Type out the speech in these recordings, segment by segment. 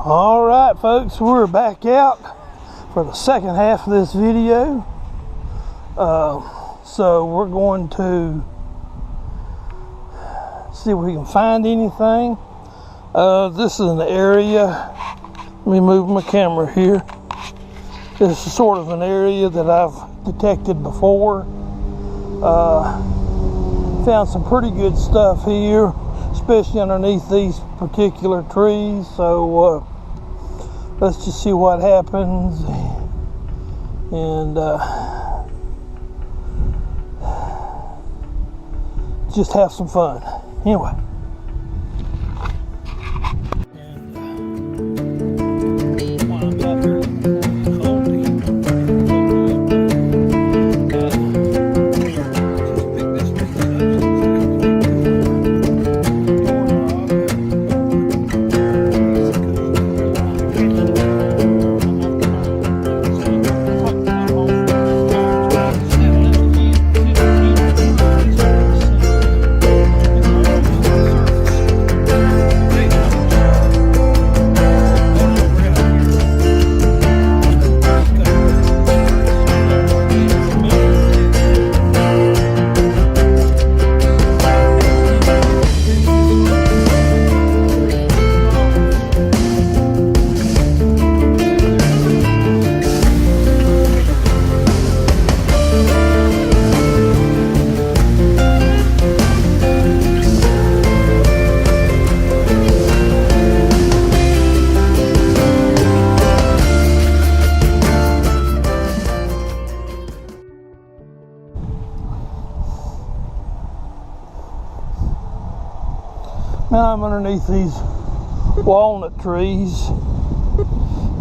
All right, folks, we're back out for the second half of this video. So we're going to see if we can find anything. This is an area. Let me move my camera here. This is sort of an area that I've detected before. Found some pretty good stuff here, especially underneath these particular trees. So let's just see what happens and just have some fun. Anyway. Now I'm underneath these walnut trees,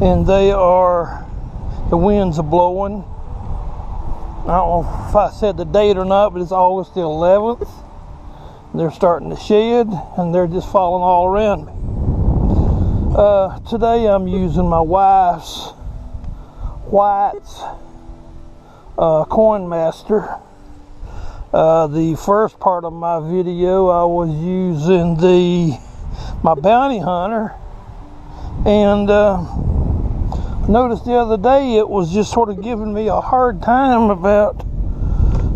and the winds are blowing. I don't know if I said the date or not, but it's August the 11th. They're starting to shed, and they're just falling all around me. Today I'm using my wife's White's Coin Master. The first part of my video I was using my bounty hunter, and noticed the other day it was just sort of giving me a hard time about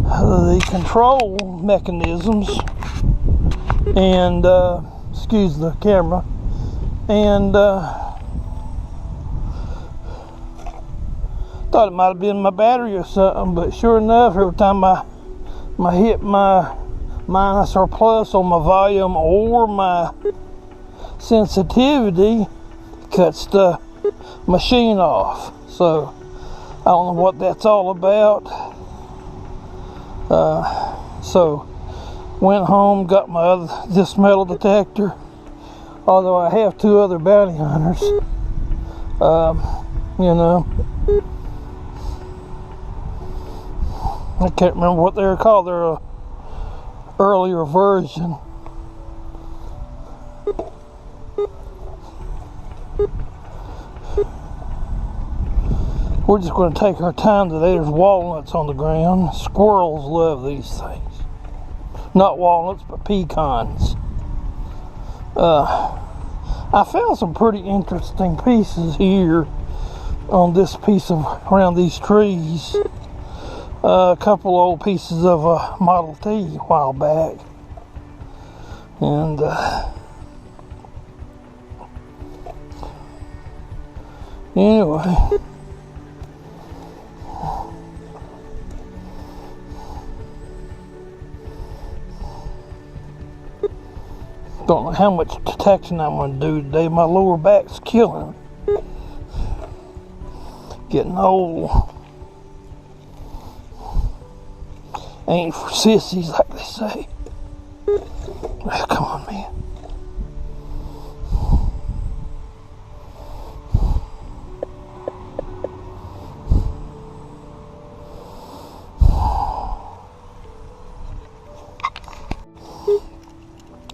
the control mechanisms, and excuse the camera, and thought it might have been my battery or something, but sure enough, every time I hit my minus or plus on my volume or my sensitivity, it cuts the machine off. So I don't know what that's all about. So went home, got this metal detector, although I have two other bounty hunters. I can't remember what they're called. They're a earlier version. We're just going to take our time today. There's walnuts on the ground. Squirrels love these things. Not walnuts, but pecans. I found some pretty interesting pieces here on this piece around these trees. A couple old pieces of a Model T a while back, and anyway, don't know how much detection I'm going to do today. My lower back's killing me. Getting old. Ain't for sissies, like they say. Oh, come on, man.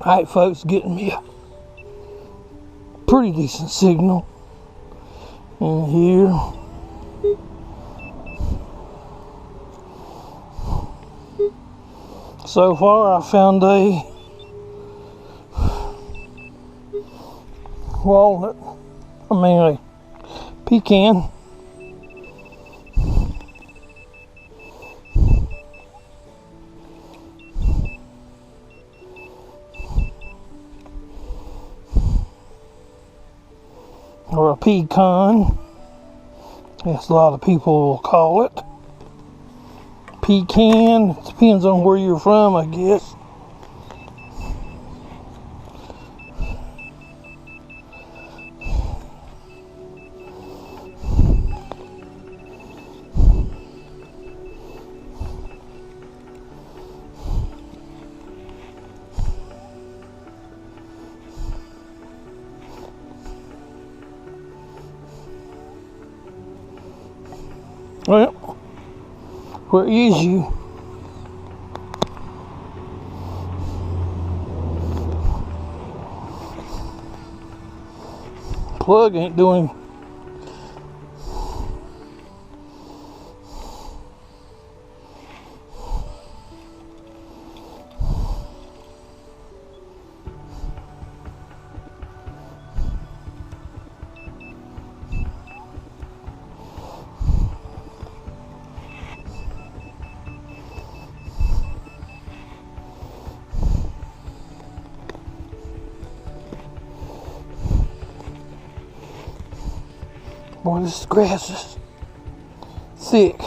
Alright, folks, getting me a pretty decent signal in here. So far, I found a walnut I mean a pecan. Or a pecan, as a lot of people will call it. Pecan, it depends on where you're from, I guess. Well, where is you? Plug ain't doing. Boy, this grass is thick.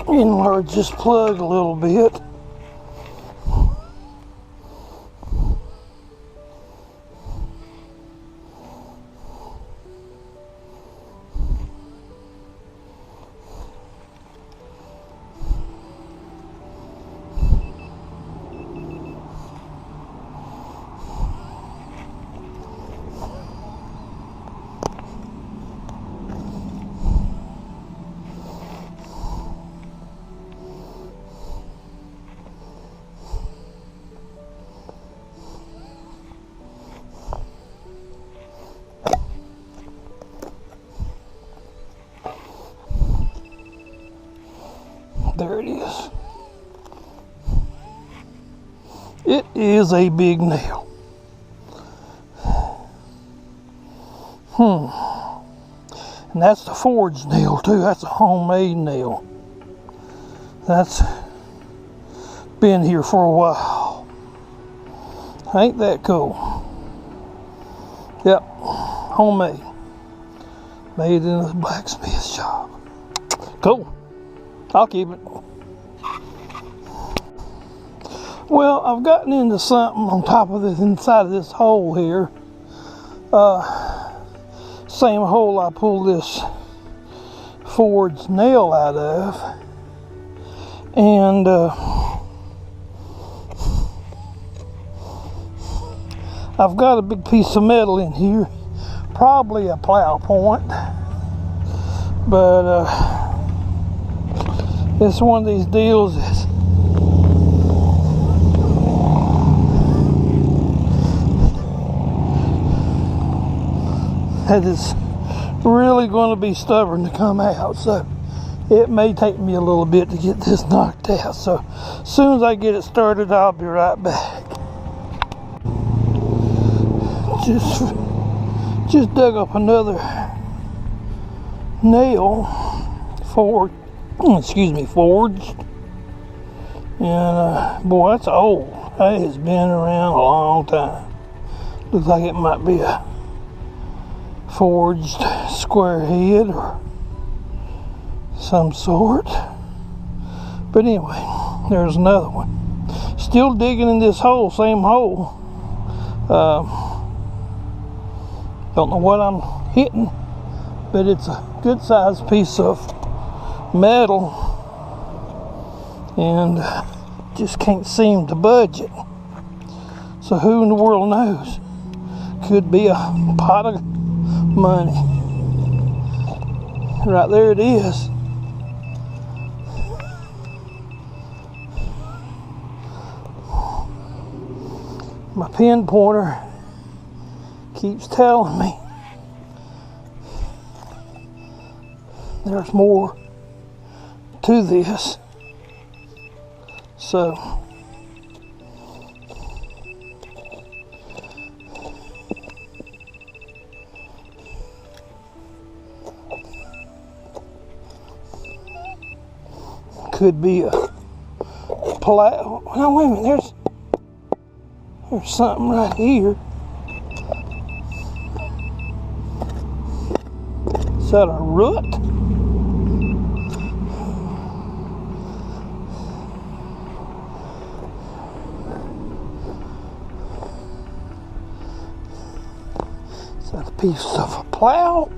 Enlarge this plug a little bit. There it is. It is a big nail. And that's the forged nail too. That's a homemade nail. That's been here for a while. Ain't that cool? Yep, homemade. Made in a blacksmith shop. Cool. I'll keep it. Well, I've gotten into something on top of this, inside of this hole here. Same hole I pulled this forged nail out of. And I've got a big piece of metal in here. Probably a plow point. But it's one of these deals that is really going to be stubborn to come out. So it may take me a little bit to get this knocked out. So as soon as I get it started, I'll be right back. Just dug up another nail forged. And boy, that's old. That has been around a long time. Looks like it might be a forged square head or some sort. But anyway, there's another one. Still digging in this hole, same hole. Don't know what I'm hitting, but it's a good sized piece of metal. and just can't seem to budge it. So who in the world knows? Could be a pot of money. Right there it is. My pin pointer keeps telling me there's more to this. So could be a plow. Now wait a minute, there's something right here. Is that a root? Is that a piece of a plow?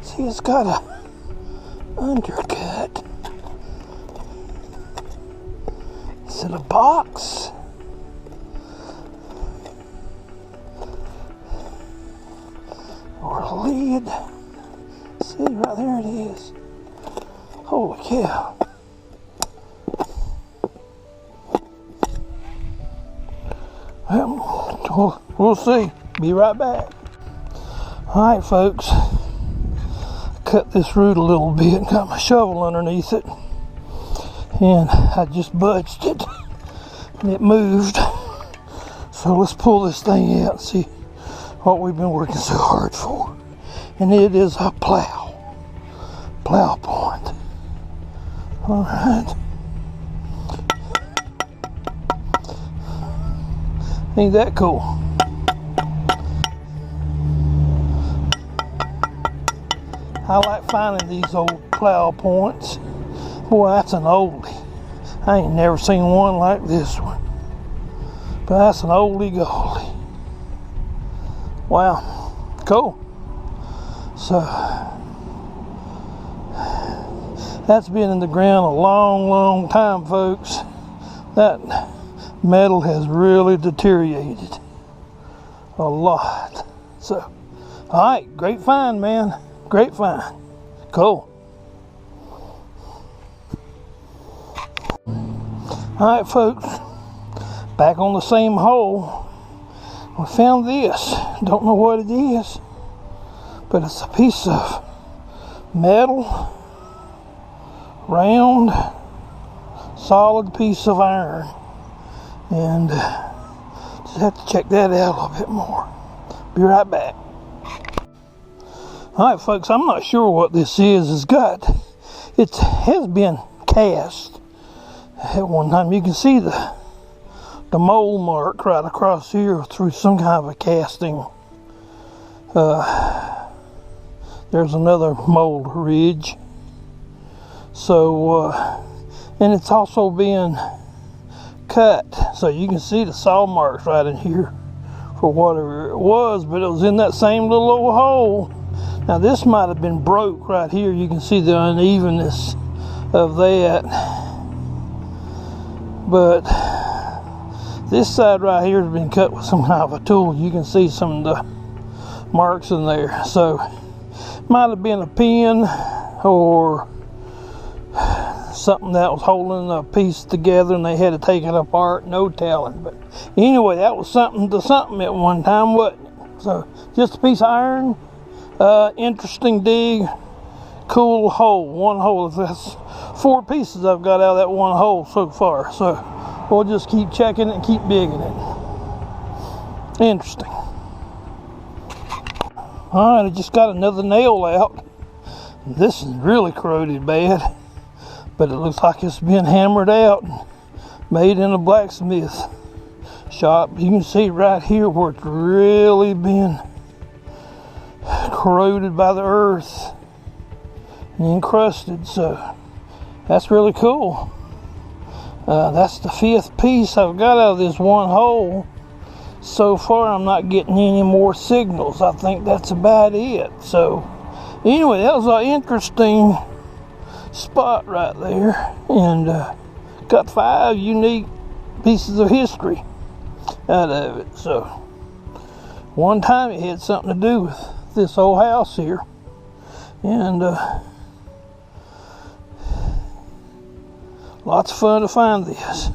See, it's got a undercut. Is it a box? Or a lid? See, right there it is. Holy cow. Well, we'll see. Be right back. Alright, folks. Cut this root a little bit and got my shovel underneath it. And I just budged it. And it moved. So let's pull this thing out and see what we've been working so hard for. And it is a plow point. All right. Ain't that cool? I like finding these old plow points. Boy, that's an oldie. I ain't never seen one like this one. But that's an oldie goldie. Wow, cool. So that's been in the ground a long time, folks. That metal has really deteriorated a lot. So, all right, great find, man. Great find. Cool. All right, folks, back on the same hole. We found this. Don't know what it is, but it's a piece of metal, round, solid piece of iron, and just have to check that out a little bit more. Be right back. All right, folks, I'm not sure what this is. It has been cast at one time. You can see the mold mark right across here through some kind of a casting. There's another mold ridge. So, and it's also been cut, so you can see the saw marks right in here for whatever it was, but it was in that same little old hole. Now this might have been broke right here. You can see the unevenness of that, but this side right here has been cut with some kind of a tool. You can see some of the marks in there. So might have been a pin or something that was holding a piece together and they had to take it apart. No telling. But anyway, that was something to something at one time, wasn't it? So just a piece of iron. Interesting dig. Cool hole. One hole. That's 4 pieces I've got out of that one hole so far. So we'll just keep checking it and keep digging it. Interesting. Alright, I just got another nail out. This is really corroded bad, but it looks like it's been hammered out and made in a blacksmith shop. You can see right here where it's really been corroded by the earth and encrusted. So that's really cool. That's the 5th piece I've got out of this one hole. So far I'm not getting any more signals. I think that's about it. So anyway, that was an interesting spot right there, and got 5 unique pieces of history out of it. So one time it had something to do with this old house here, and lots of fun to find this.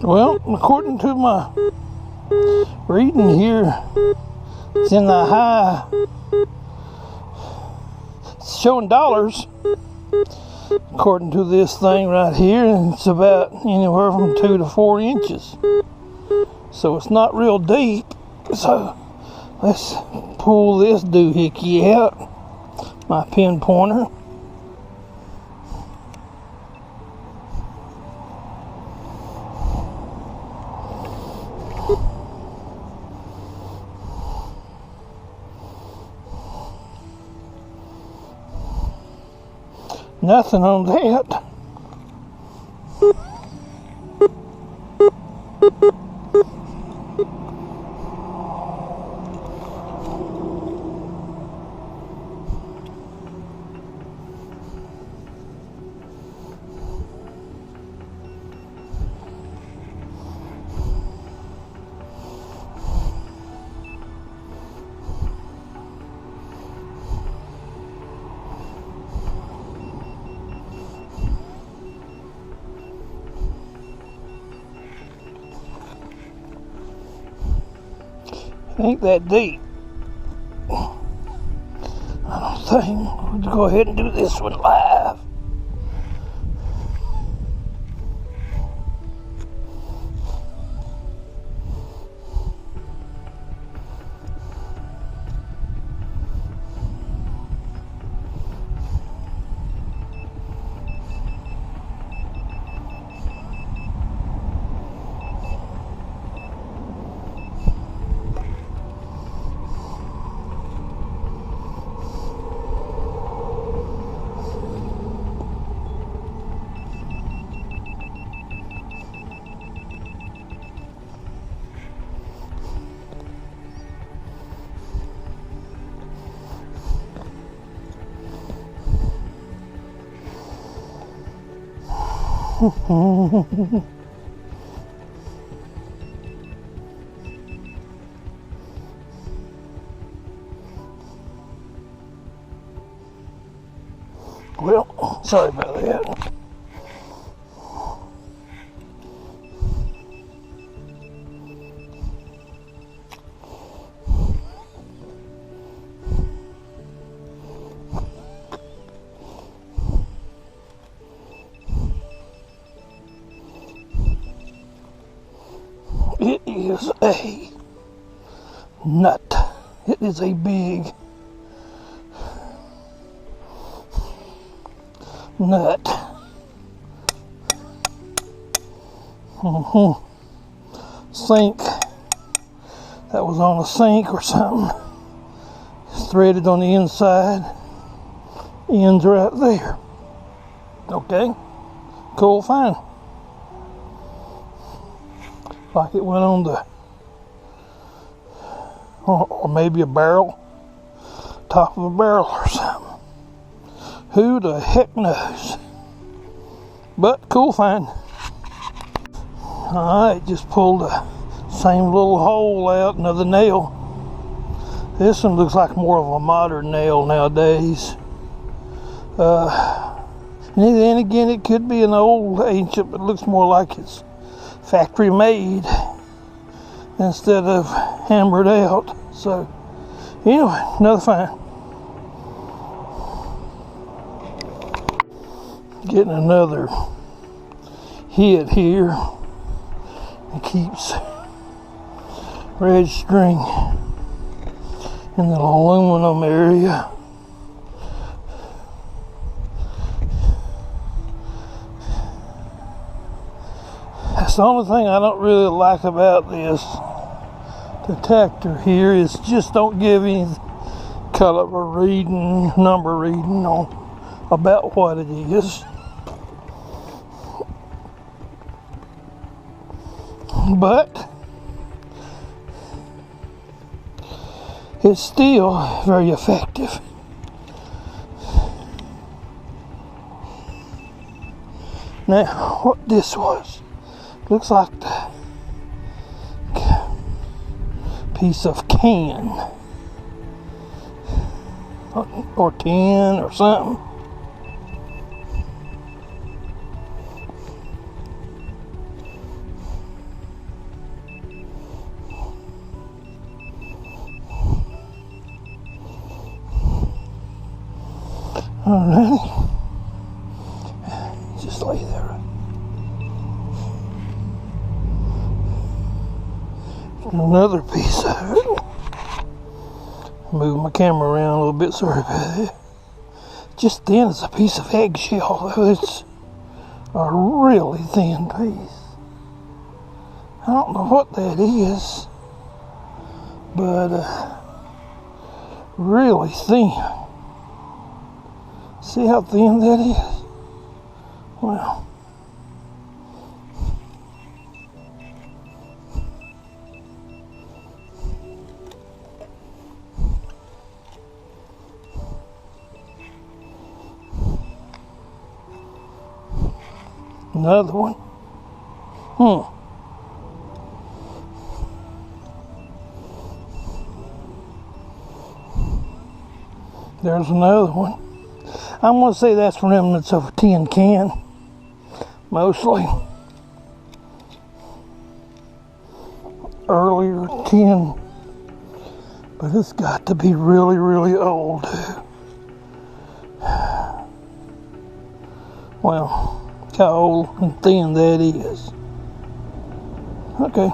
Well, according to my reading here, it's in the high, it's showing dollars according to this thing right here, and it's about anywhere from 2 to 4 inches. So it's not real deep. So let's pull this doohickey out, my pin pointer. Nothing on that. Ain't that deep. I don't think. We'll go ahead and do this one live. Well, sorry about that. It is a nut. It is a big nut. Sink. That was on a sink or something. It's threaded on the inside. Ends right there. Okay. Cool, fine. Like it went on the, or maybe a barrel, top of a barrel or something. Who the heck knows? But cool, fine. Alright, just pulled the same little hole out, another nail. This one looks like more of a modern nail nowadays. And then again, it could be an old ancient, but it looks more like it's factory made instead of hammered out. So anyway, another find. Getting another hit here. It keeps registering in the aluminum area. That's the only thing I don't really like about this detector here is just don't give any color reading, number reading on about what it is. But it's still very effective. Now, what this was, looks like the piece of can or tin or something. Alright, just lay there. Another piece of it. Move my camera around a little bit, sorry about that. Just thin as a piece of eggshell, though. It's a really thin piece. I don't know what that is, but really thin. See how thin that is? Wow. Another one. There's another one. I'm going to say that's remnants of a tin can, mostly. Earlier tin, but it's got to be really, really old too. Well, how old and thin that is. Okay.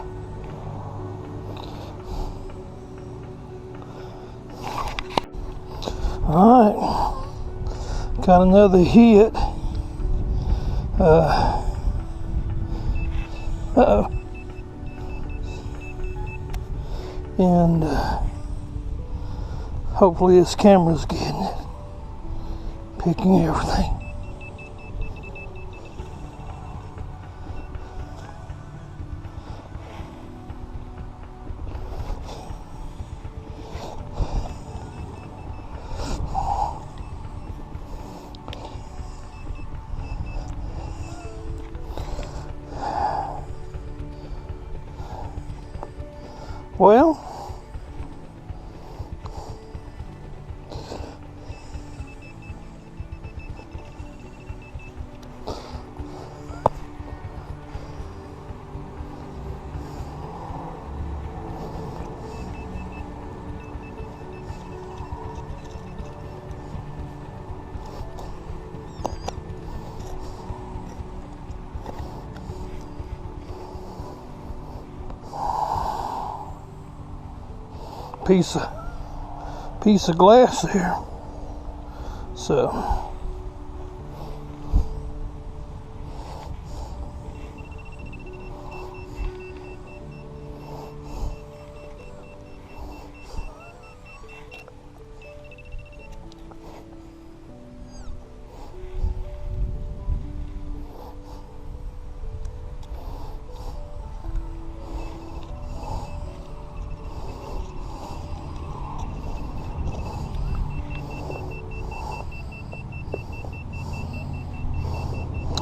Alright. Got another hit. Uh-oh. And hopefully this camera's getting it. Picking everything. Well, piece of glass there. So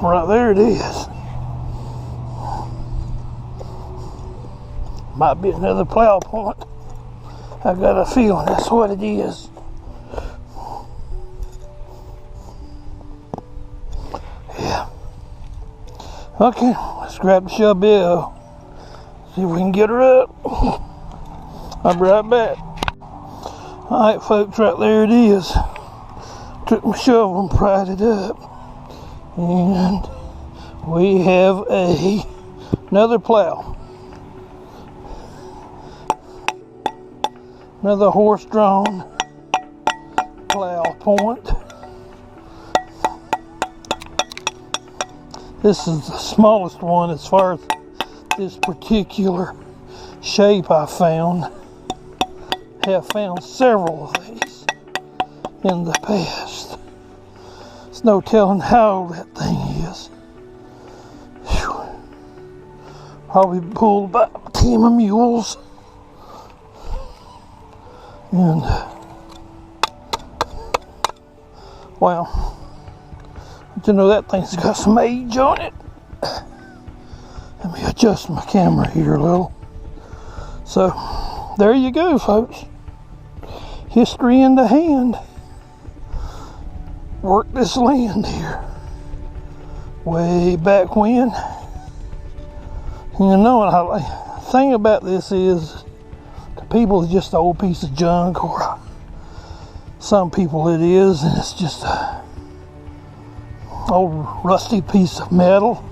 right there it is. Might be another plow point. I got a feeling that's what it is. Yeah. Okay, let's grab the shovel. See if we can get her up. I'll be right back. Alright folks, right there it is. Took my shovel and pried it up. And we have another plow. Another horse-drawn plow point. This is the smallest one as far as this particular shape I found. Have found several of these in the past. There's no telling how old that thing is. Whew. Probably pulled by a team of mules. And wow, you know that thing's got some age on it. Let me adjust my camera here a little. So there you go, folks. History in the hand. Worked this land here way back when. You know, the thing about this is, to people it's just an old piece of junk, or some people it is, and it's just a old rusty piece of metal.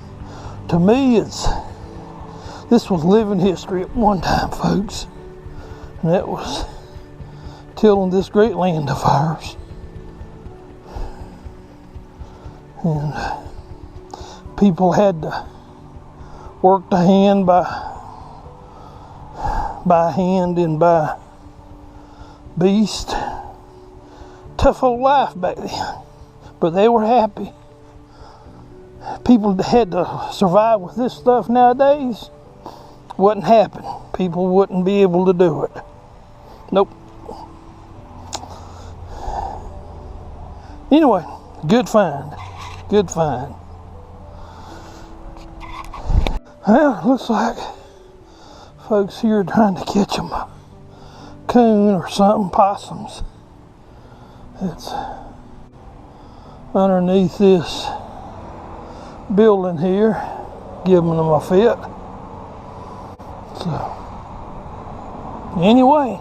To me, this was living history at one time, folks, and that was tilling this great land of ours. And people had to work the hand by hand and by beast. Tough old life back then, but they were happy. People had to survive with this stuff nowadays. Wouldn't happen. People wouldn't be able to do it. Nope. Anyway, good find. Good find. Well, looks like folks here are trying to catch them a coon or something, possums. It's underneath this building here, giving them a fit. So, anyway.